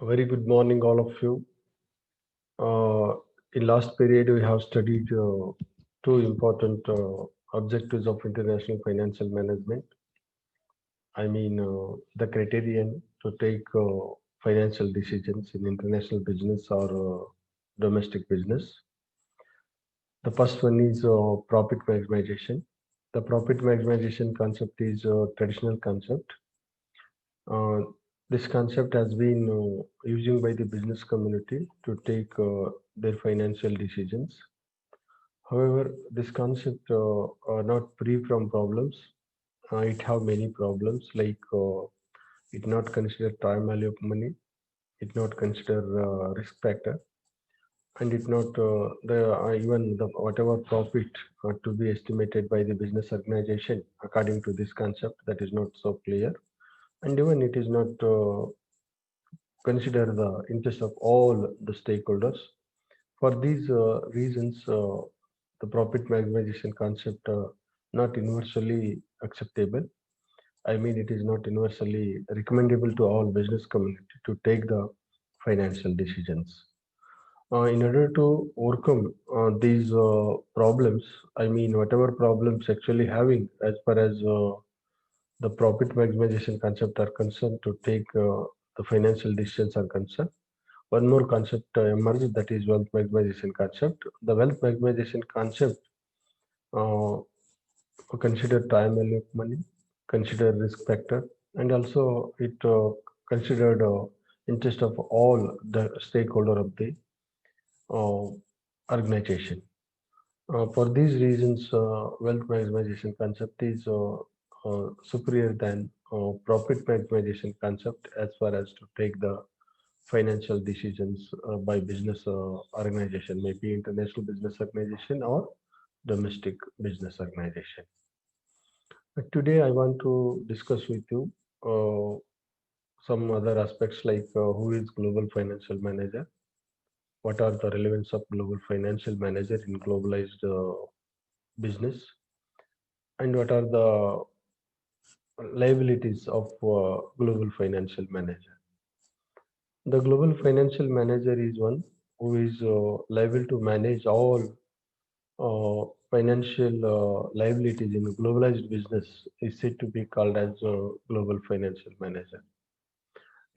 A very good morning, all of you. Uh, in last period, we have studied two important objectives of international financial management. The criterion to take financial decisions in international business or domestic business. The first one is profit maximization. The profit maximization concept is a traditional concept. Uh, this concept has been used by the business community to take their financial decisions. However, this concept are not free from problems. It have many problems like it not consider time value of money, it not consider risk factor, and it not the even the whatever profit to be estimated by the business organization according to this concept that is not so clear, and even it is not consider the interest of all the stakeholders. For these reasons, the profit maximization concept not universally acceptable. It is not universally recommendable to all business community to take the financial decisions. In order to overcome these problems, whatever problems actually having as far as the profit maximization concept are concerned to take the financial decisions are concerned. One more concept emerged, that is wealth maximization concept. The wealth maximization concept uh, consider time value of money, consider risk factor, and also it considered interest of all the stakeholder of the uh, organization. For these reasons, wealth maximization concept is superior than profit maximization concept as far as to take the financial decisions by business organization, maybe international business organization or domestic business organization. Today, I want to discuss with you uh, some other aspects like who is global financial manager, what are the relevance of global financial manager in globalized business, and what are the liabilities of global financial manager. The global financial manager is one who is liable to manage all financial liabilities in a globalized business is said to be called as a global financial manager.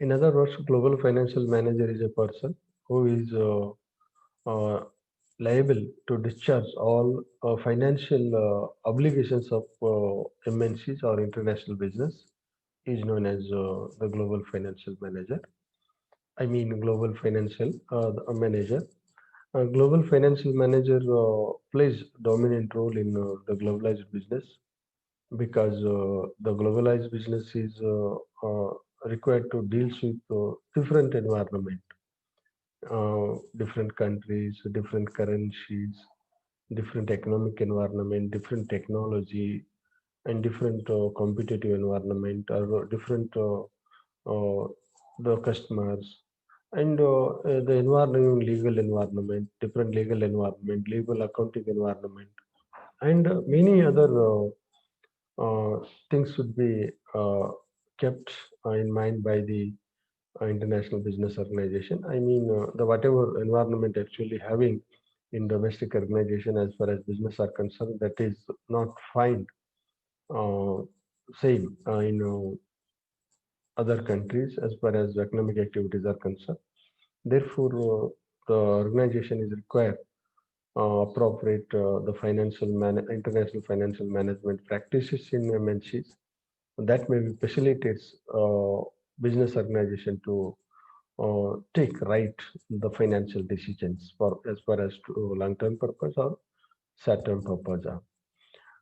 In other words, global financial manager is a person who is liable to discharge all financial obligations of MNCs or international business is known as the global financial manager. Global financial manager. Global financial manager plays dominant role in the globalized business because the globalized business is required to deal with different environment, different countries, different currencies, different economic environment, different technology, and different competitive environment, or different the customers, and the environment, legal environment, different legal environment, legal accounting environment, and many other things should be kept in mind by the international business organization. The whatever environment actually having in domestic organization as far as business are concerned, that is not fine uh, same in other countries as far as economic activities are concerned. Therefore, the organization is required appropriate the international financial management practices in MNCs that maybe facilitates business organization to take right the financial decisions for as far as to long-term purpose or short-term purpose.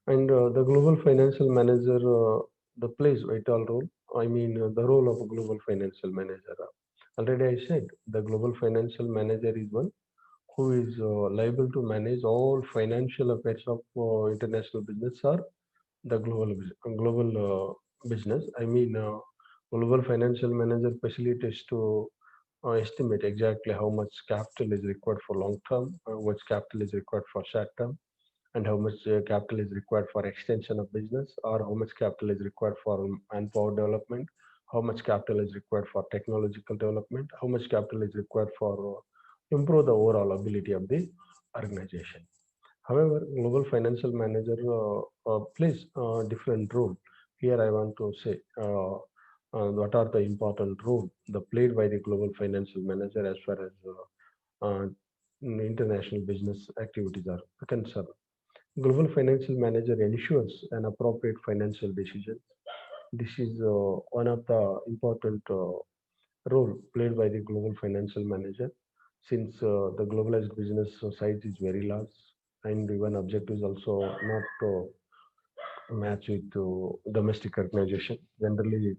And the global financial manager the plays vital role. The role of a global financial manager. Already I said the global financial manager is one who is liable to manage all financial affairs of international business or the global business. Global financial manager facilitates to estimate exactly how much capital is required for long term, how much capital is required for short term, and how much capital is required for extension of business, or how much capital is required for manpower development, how much capital is required for technological development, how much capital is required for improve the overall ability of the organization. However, global financial manager plays a different role. Here, I want to say what are the important role the played by the global financial manager as far as international business activities are concerned. Global financial manager ensures an appropriate financial decision. This is one of the important role played by the global financial manager, since the globalized business size is very large and even objectives also not match with domestic organization. Generally,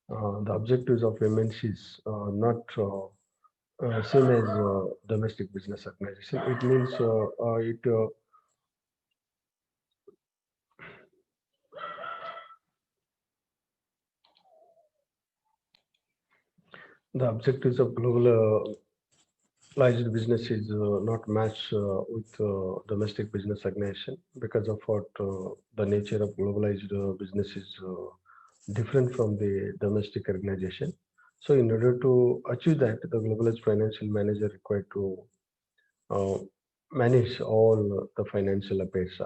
the objectives of MNCs not same as domestic business organization. It means the objectives of global Globalized business is not match with domestic business organization because of what the nature of globalized business is different from the domestic organization. So, in order to achieve that, the globalized financial manager required to uh, manage all the financial affairs.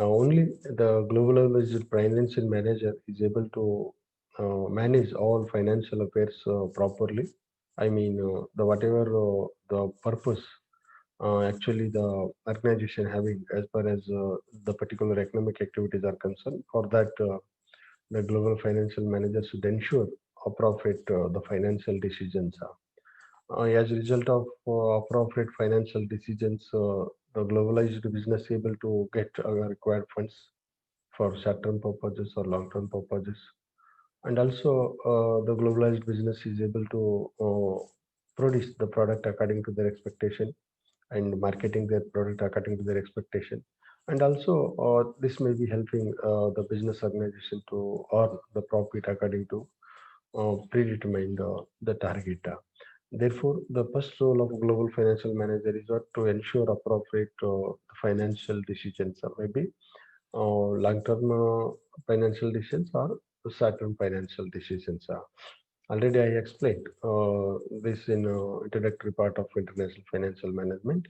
Only the globalized financial manager is able to manage all financial affairs properly. I mean, the whatever the purpose actually the organization having as far as the particular economic activities are concerned. For that, the global financial manager should ensure appropriate the financial decisions. As a result of appropriate financial decisions, the globalized business able to get required funds for short-term purposes or long-term purposes, and also the globalized business is able to produce the product according to their expectation and marketing their product according to their expectation. And also, this may be helping the business organization to earn the profit according to predetermined the target. Therefore, the first role of global financial manager is not to ensure appropriate financial decisions, maybe long-term financial decisions or short-term financial decisions. Already I explained this in introductory part of international financial management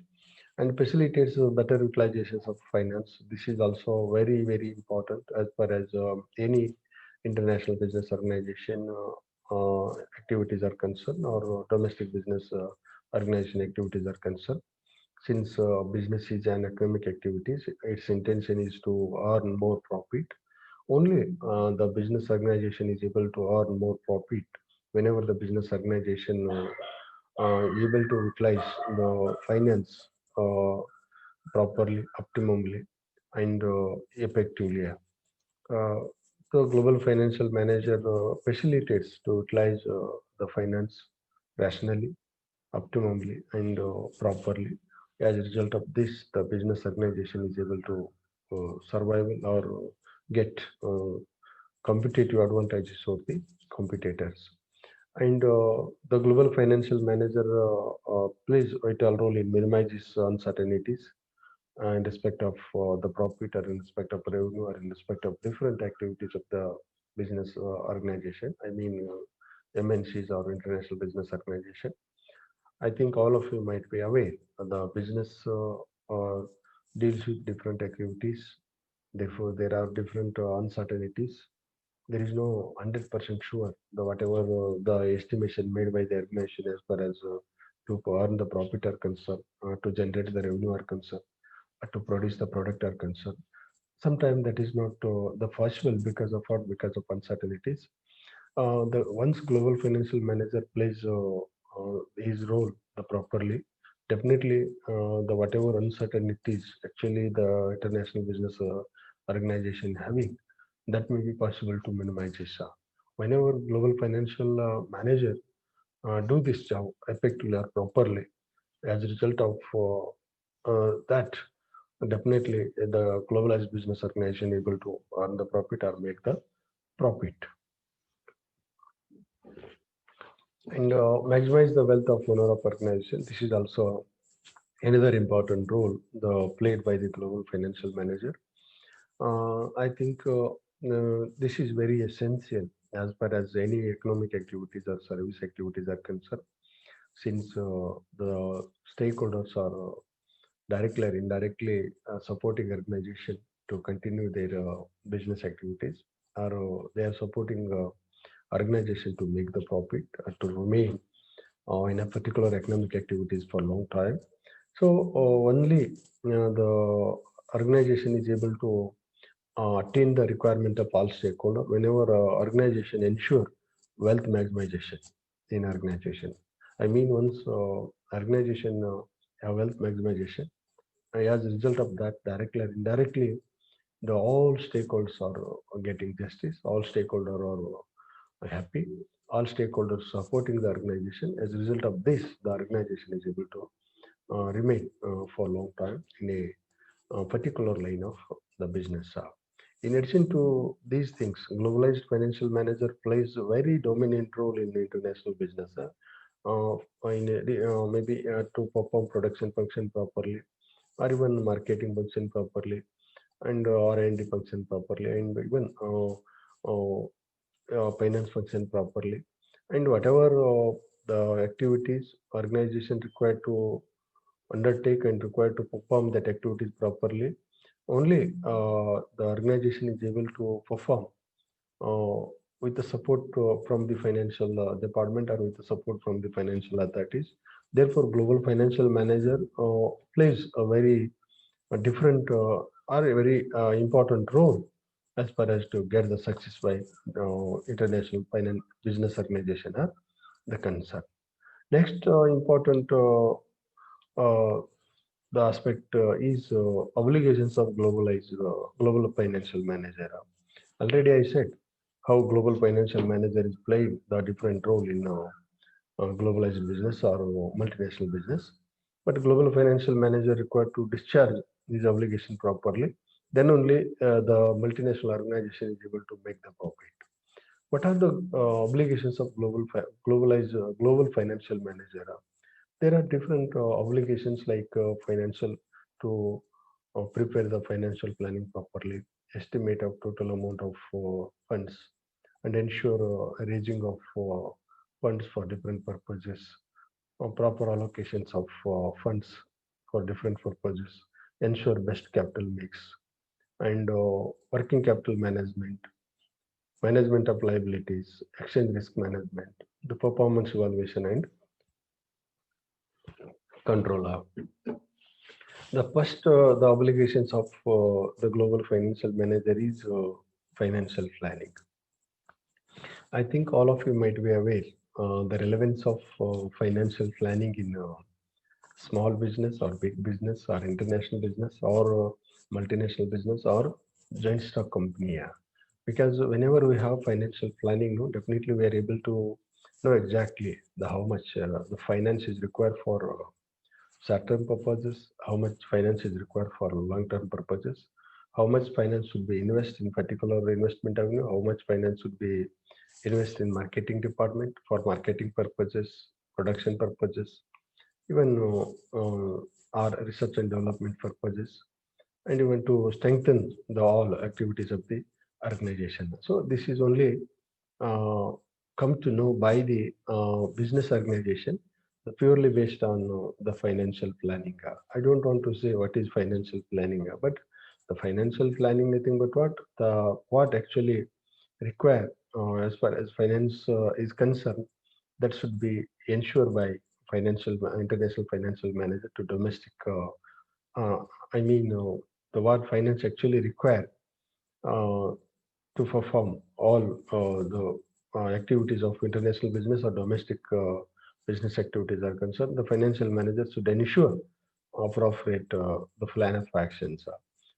and facilitates better utilizations of finance. This is also very, very important as far as any international business organization activities are concerned or domestic business organization activities are concerned. Since business is an economic activities, its intention is to earn more profit. Only the business organization is able to earn more profit whenever the business organization able to utilize the finance uh, properly, optimally, and effectively. Uh, the global financial manager facilitates to utilize the finance rationally, optimally, and properly. As a result of this, the business organization is able to survive or get competitive advantages over the competitors. And the global financial manager plays a vital role in minimizes uncertainties in respect of the profit or in respect of revenue or in respect of different activities of the business organization. I mean, MNCs or international business organization. I think all of you might be aware the business deals with different activities. Therefore, there are different uncertainties. There is no 100% sure the whatever the estimation made by the organization as far as to earn the profit are concerned, to generate the revenue are concerned, to produce the product are concerned. Sometimes that is not the possible because of what? Because of uncertainties. The once global financial manager plays his role the properly, definitely the whatever uncertainties actually the international business organization having, that may be possible to minimize this. Whenever global financial manager do this job effectively or properly, as a result of that, definitely the globalized business organization able to earn the profit or make the profit and maximize the wealth of owner of organization. This is also another important role played by the global financial manager. I think this is very essential as far as any economic activities or service activities are concerned, since the stakeholders are directly or indirectly supporting organization to continue their business activities, or they are supporting organization to make the profit, to remain in a particular economic activities for long time. So only the organization is able to attain the requirement of all stakeholder whenever organization ensure wealth maximization in organization. I mean, once organization have wealth maximization, as a result of that, directly or indirectly, the all stakeholders are getting justice. All stakeholders are happy. All stakeholders supporting the organization. As a result of this, the organization is able to remain for a long time in a particular line of the business. In addition to these things, globalized financial manager plays a very dominant role in international business. Maybe to perform production function properly, or even marketing function properly, and R&D function properly, and even finance function properly, and whatever the activities organization required to undertake and required to perform that activities properly, only the organization is able to perform uh, with the support from the financial department, or with the support from the financial authorities. Therefore, global financial manager plays a very different or a very important role as far as to get the success by international finance business organization are the concern. Next important uh, the aspect is obligations of global financial manager. Already I said how global financial manager is playing the different role in globalized business or multinational business. But global financial manager required to discharge these obligations properly. Then only the multinational organization is able to make the profit. What are the obligations of global financial manager? There are different obligations like financial to prepare the financial planning properly, estimate of total amount of funds, and ensure raising of funds for different purposes, proper allocations of funds for different purposes, ensure best capital mix, and working capital management, management of liabilities, exchange risk management, the performance evaluation, and control. The first, the obligations of the global financial manager is financial planning. I think all of you might be aware the relevance of financial planning in small business or big business or international business or multinational business or joint stock company. Yeah. Because whenever we have financial planning, no, definitely we are able to know exactly the how much the finance is required for short-term purposes, how much finance is required for long-term purposes, how much finance should be invested in particular investment avenue, how much finance should be invested in marketing department for marketing purposes, production purposes, even our research and development purposes, and even to strengthen the all activities of the organization. So this is only uh, come to know by the business organization purely based on the financial planning. I don't want to say what is financial planning, but the financial planning nothing but what actually require as far as finance is concerned, that should be ensured by financial international financial manager to domestic. Uh, I mean, the what finance actually require uh, to perform all the activities of international business or domestic business activities are concerned, the financial manager should ensure appropriate the plan of actions.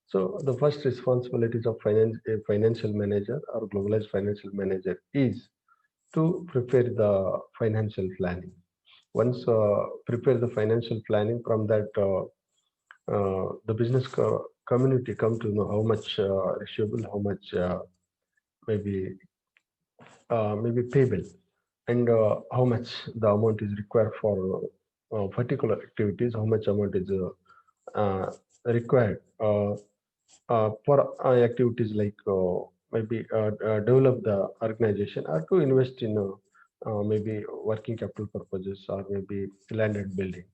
So the first responsibilities of a financial manager or globalized financial manager is to prepare the financial planning. Once prepare the financial planning, from that the business community come to know how much receivable, how much maybe maybe payable, and how much the amount is required for particular activities, how much amount is required for activities like maybe develop the organization or to invest in maybe working capital purposes or maybe landed building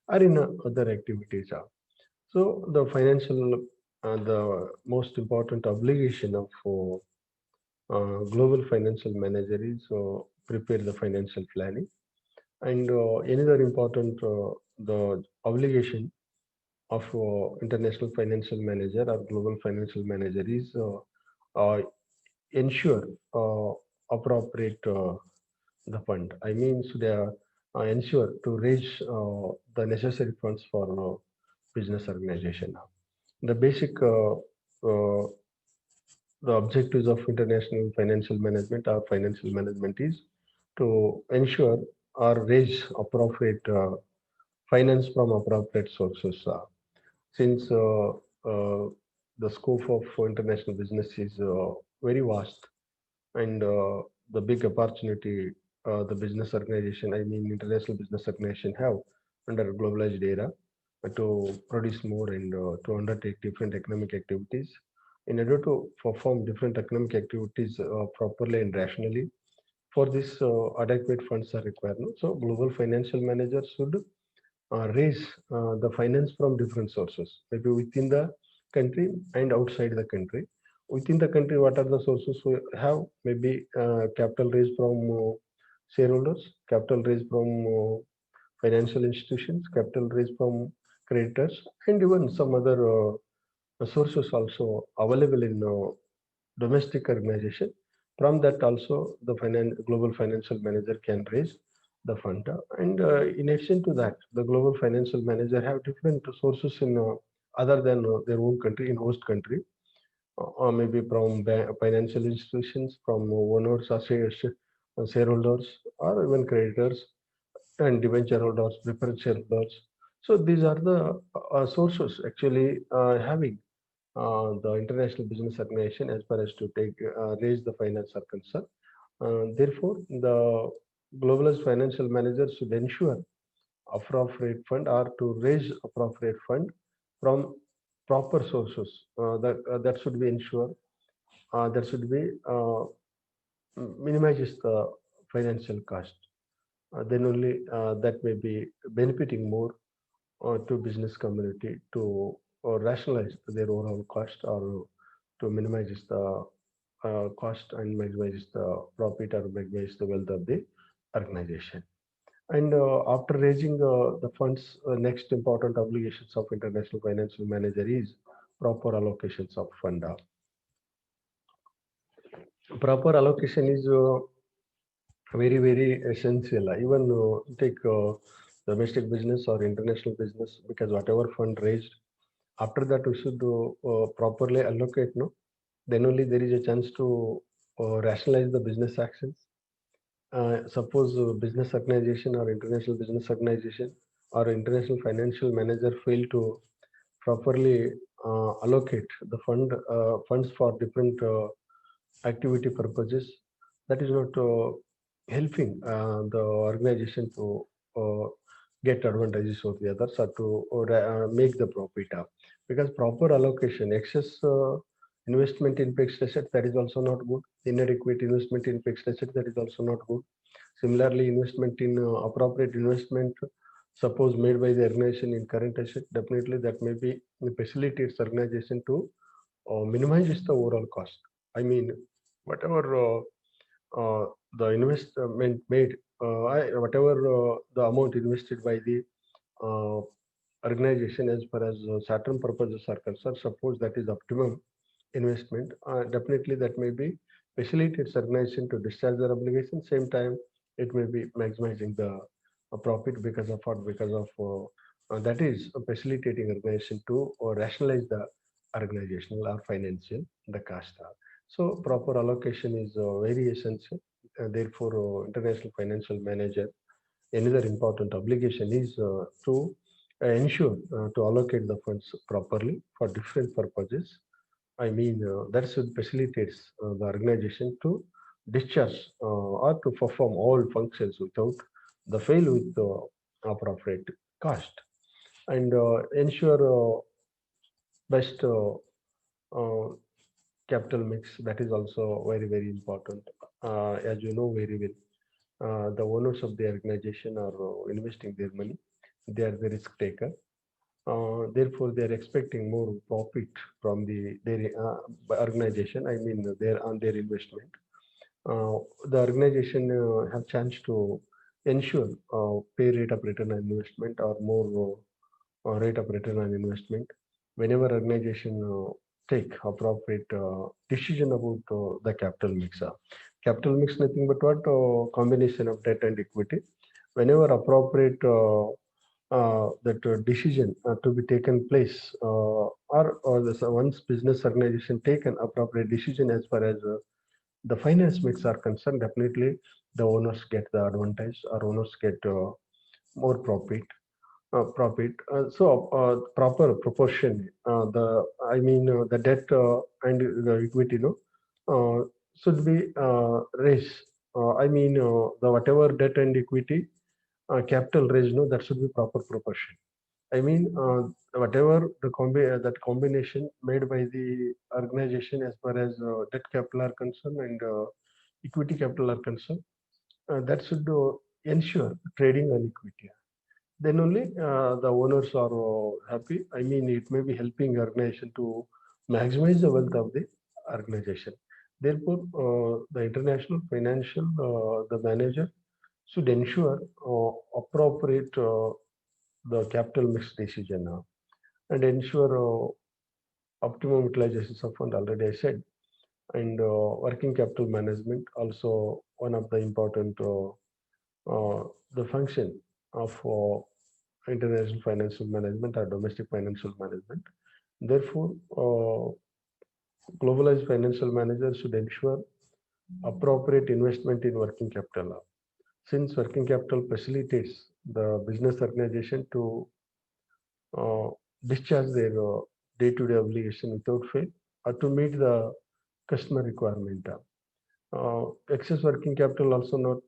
or in other activities. So the financial, the most important obligation of global financial manager is prepare the financial planning. And another important the obligation of international financial manager or global financial manager is ensure appropriate the fund. I mean, should ensure to raise the necessary funds for business organization. The basic the objectives of international financial management or financial management is to ensure or raise appropriate finance from appropriate sources. Since the scope of international business is very vast, and the big opportunity the business organization, I mean international business organization, have under globalized era to produce more and to undertake different economic activities. In order to perform different economic activities properly and rationally, for this adequate funds are required. No? So global financial managers should raise the finance from different sources, maybe within the country and outside the country. Within the country, what are the sources we have? Maybe capital raised from shareholders, capital raised from financial institutions, capital raised from creditors, and even some other sources also available in domestic organization. From that also, the global financial manager can raise the fund. And in addition to that, the global financial manager have different sources in other than their own country, in host country, or maybe from financial institutions, from owners, shareholders, or even creditors and debenture holders, preferred shareholders. So these are the sources actually having the international business organization as far as to take raise the finance are concerned. Therefore, the globalist financial managers should ensure appropriate fund or to raise appropriate fund from proper sources. That should be ensured. That should be minimizes the financial cost. Then only that may be benefiting more to business community to rationalize their overall cost or to minimize the cost and maximize the profit or maximize the wealth of the organization. And after raising the funds, next important obligations of international financial manager is proper allocations of fund. Proper allocation is very essential. Even take domestic business or international business, because whatever fund raised, after that we should properly allocate. No, then only there is a chance to rationalize the business actions. Suppose business organization or international business organization or international financial manager fail to properly allocate the funds for different activity purposes, that is not helping the organization to uh, get advantages of the others or to make the profit up. Because proper allocation, excess investment in fixed asset, that is also not good. Inadequate investment in fixed asset, that is also not good. Similarly, investment in appropriate investment, suppose made by the organization in current asset, definitely that may be facilitates organization to minimizes the overall cost. I mean, whatever the investment made, whatever the amount invested by the uh, organization as far as certain purposes are concerned, suppose that is optimum investment, definitely that may be facilitates organization to discharge their obligation. Same time, it may be maximizing the profit because of what? Because of that is facilitating organization to rationalize the organizational or financial the cost. So proper allocation is very essential. Therefore, international financial manager, another important obligation is to ensure to allocate the funds properly for different purposes. I mean, that should facilitates the organization to discharge or to perform all functions without the fail with the appropriate cost, and ensure best uh, capital mix, that is also very, very important. As you know very well, the owners of the organization are investing their money. They are the risk taker. Therefore, they are expecting more profit from their organization. I mean, their on their investment. The organization have chance to ensure pay rate of return on investment or more rate of return on investment whenever organization take appropriate decision about the capital mix. Capital mix nothing but what combination of debt and equity. Whenever appropriate that decision to be taken place or once business organization take an appropriate decision as far as the finance mix are concerned, definitely the owners get the advantage or owners get more profit. Proper proportion. The I mean the debt and the equity, should be raised. I mean the whatever debt and equity capital raised, that should be proper proportion. I mean whatever that combination made by the organization as far as debt capital are concerned and equity capital are concerned, that should ensure trading on equity, then only the owners are happy. I mean, it may be helping organization to maximize the wealth of the organization. Therefore, the international financial, the manager should ensure appropriate the capital mix decision and ensure optimum utilization of fund. Already I said, and working capital management also one of the important the function of international financial management or domestic financial management. Therefore, globalized financial managers should ensure appropriate investment in working capital. Since working capital facilitates the business organization to uh, discharge their day-to-day obligation without fail or to meet the customer requirement. Excess working capital also not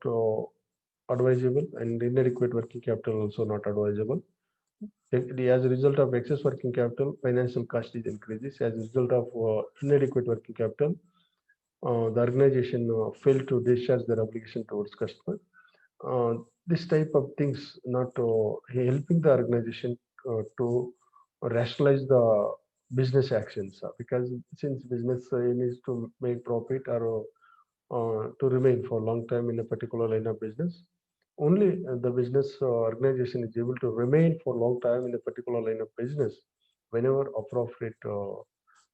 advisable and inadequate working capital also not advisable. As a result of excess working capital, financial cost is increases. As a result of inadequate working capital, the organization failed to discharge their obligation towards customer. Uh, this type of things not helping the organization to rationalize the business actions because since business aim is to make profit or to remain for a long time in a particular line of business. Only the business organization is able to remain for a long time in a particular line of business whenever appropriate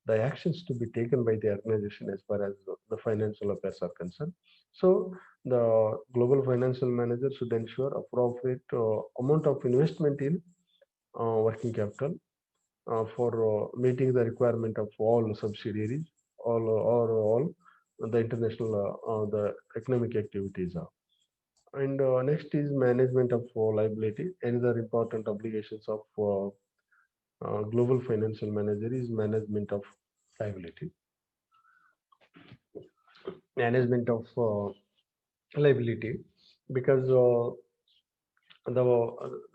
the actions to be taken by the organization as far as the financial affairs are concerned. So the global financial manager should ensure appropriate amount of investment in working capital for meeting the requirement of all subsidiaries, all the international the economic activities. And next is management of liability. Another important obligations of global financial manager is management of liability. Management of liability because the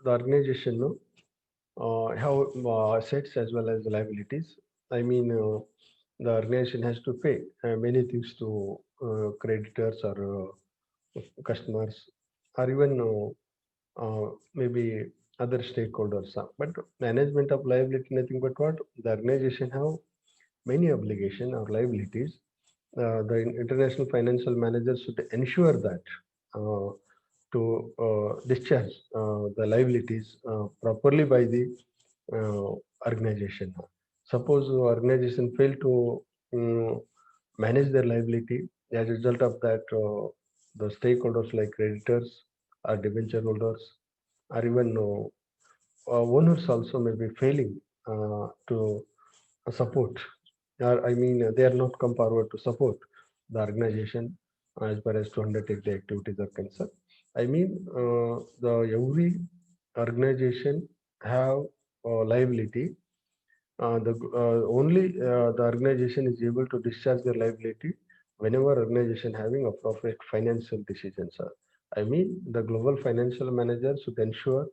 organization have assets as well as liabilities. I mean, the organization has to pay many things to creditors or customers or even maybe other stakeholders. But management of liability, nothing but what the organization have many obligation or liabilities. The international financial manager should ensure that to discharge the liabilities properly by the organization. Suppose the organization fail to manage their liability, as a result of that, the stakeholders like creditors or debenture holders or even owners also may be failing to support or I mean they are not come forward to support the organization as far as to undertake the activities are concerned. I mean the every organization have liability. Only the organization is able to discharge their liability whenever organization having appropriate financial decisions. I mean the global financial manager should ensure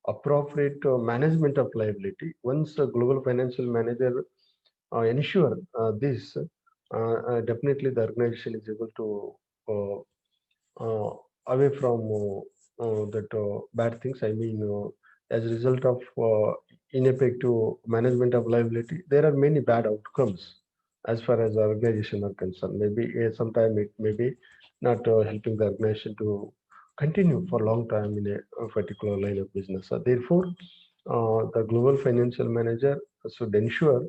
appropriate management of liability. Once a global financial manager ensure this, definitely the organization is able to uh, away from that bad things. I mean, as a result of ineffective management of liability, there are many bad outcomes as far as the organization are concerned. Maybe sometime it may be not helping the organization to continue for a long time in a particular line of business. Therefore, the global financial manager should ensure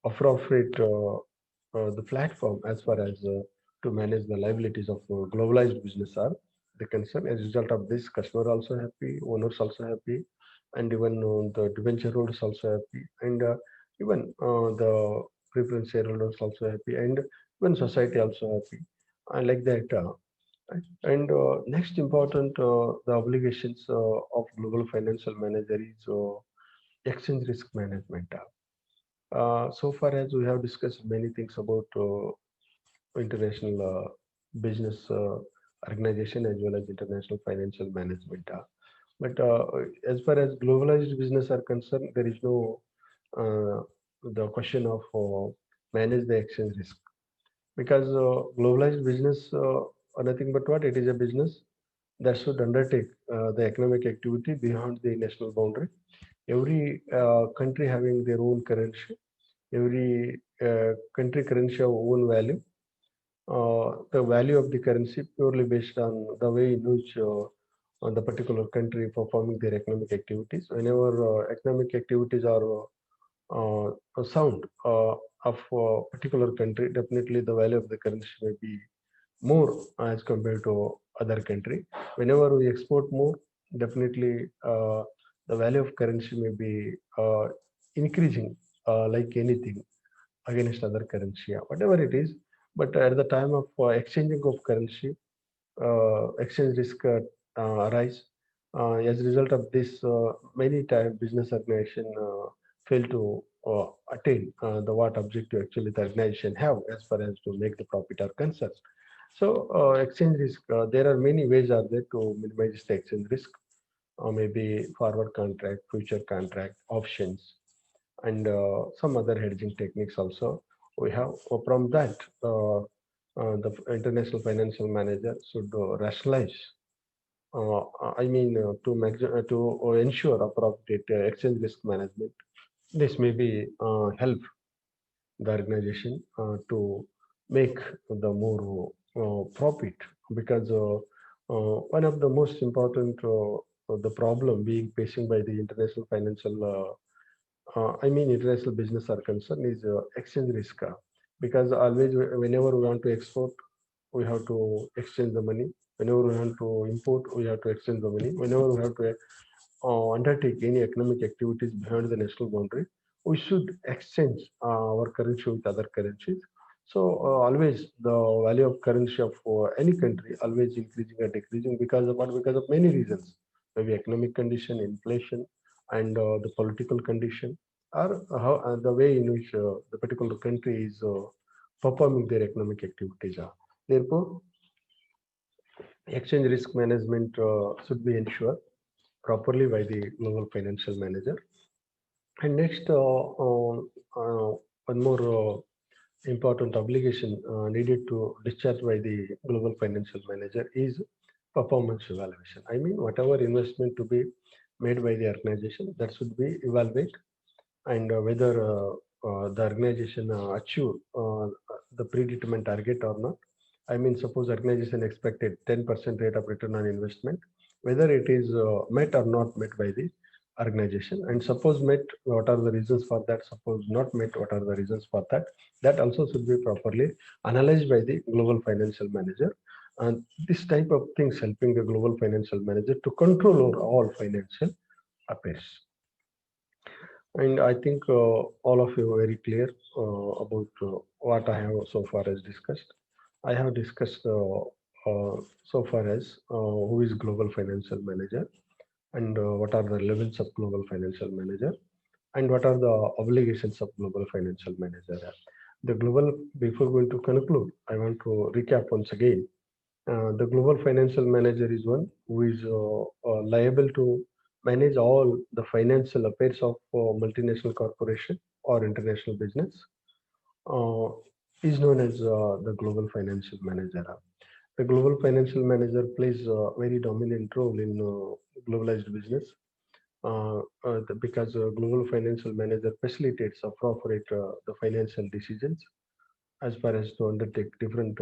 appropriate the platform as far as to manage the liabilities of globalized business are the concern. As a result of this, customer also happy, owners also happy, and even the debenture holders also happy, and even the preference shareholders also happy, and even society also happy. And like that. And next important, the obligations of global financial manager is exchange risk management. So far as we have discussed many things about international business organization as well as international financial management. But as far as globalized business are concerned, there is no the question of manage the exchange risk because globalized business are nothing but what it is a business that should undertake the economic activity beyond the national boundary. Every country having their own currency, every country currency have own value. The value of the currency purely based on the way in which on the particular country performing their economic activities. Whenever economic activities are sound of a particular country, definitely the value of the currency may be more as compared to other country. Whenever we export more, definitely the value of currency may be increasing like anything against other currency, yeah, whatever it is. But at the time of exchanging of currency, exchange risk arise. As a result of this, many time business organization fail to attain the what objective actually the organization have as far as to make the profit are concerned. So exchange risk, there are many ways are there to minimize the exchange risk. Maybe forward contract, future contract, options, and some other hedging techniques also we have. From that, the international financial manager should rationalize. I mean, to ensure appropriate exchange risk management. This may be help the organization to make the more profit because one of the most important the problem being facing by the international financial I mean, international business are concerned is exchange risk because always whenever we want to export, we have to exchange the money. Whenever we want to import, we have to exchange the money. Whenever we have to undertake any economic activities beyond the national boundary, we should exchange our currency with other currencies. So always the value of currency of any country always increasing or decreasing because of what? Because of many reasons, maybe economic condition, inflation, and the political condition, or how the way in which the particular country is performing their economic activities. Therefore, exchange risk management should be ensured properly by the global financial manager. And next, one more important obligation needed to discharge by the global financial manager is performance evaluation. I mean, whatever investment to be made by the organization, that should be evaluated and whether the organization achieve the predetermined target or not. I mean, suppose organization expected 10% rate of return on investment, whether it is met or not met by the organization. And suppose met, what are the reasons for that? Suppose not met, what are the reasons for that? That also should be properly analyzed by the global financial manager. And this type of things helping the global financial manager to control over all financial affairs. And I think all of you are very clear about what I have so far as discussed. I have discussed so far as who is global financial manager and what are the relevance of global financial manager and what are the obligations of global financial manager. The global, before going to conclude, I want to recap once again. The global financial manager is one who is liable to manage all the financial affairs of multinational corporation or international business. Uh, is known as the global financial manager. The global financial manager plays a very dominant role in globalized business because global financial manager facilitates appropriate the financial decisions as far as to undertake different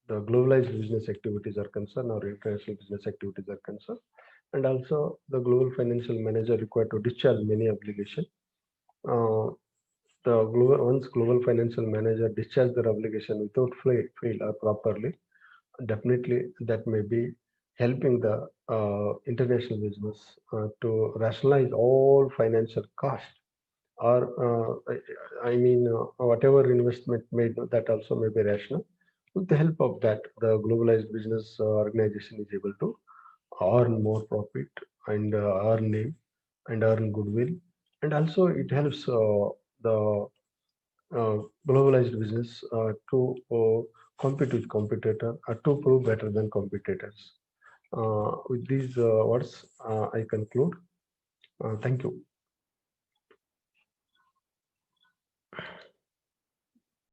the globalized business activities are concerned or international business activities are concerned, and also the global financial manager required to discharge many obligations. Uh, once global financial manager discharge their obligation without fail or properly, definitely that may be helping the international business to rationalize all financial costs or I mean whatever investment made that also may be rational. With the help of that, the globalized business organization is able to earn more profit and earn name and earn goodwill, and also it helps the globalized business to compete with competitor to prove better than competitors. With these words, I conclude. Thank you.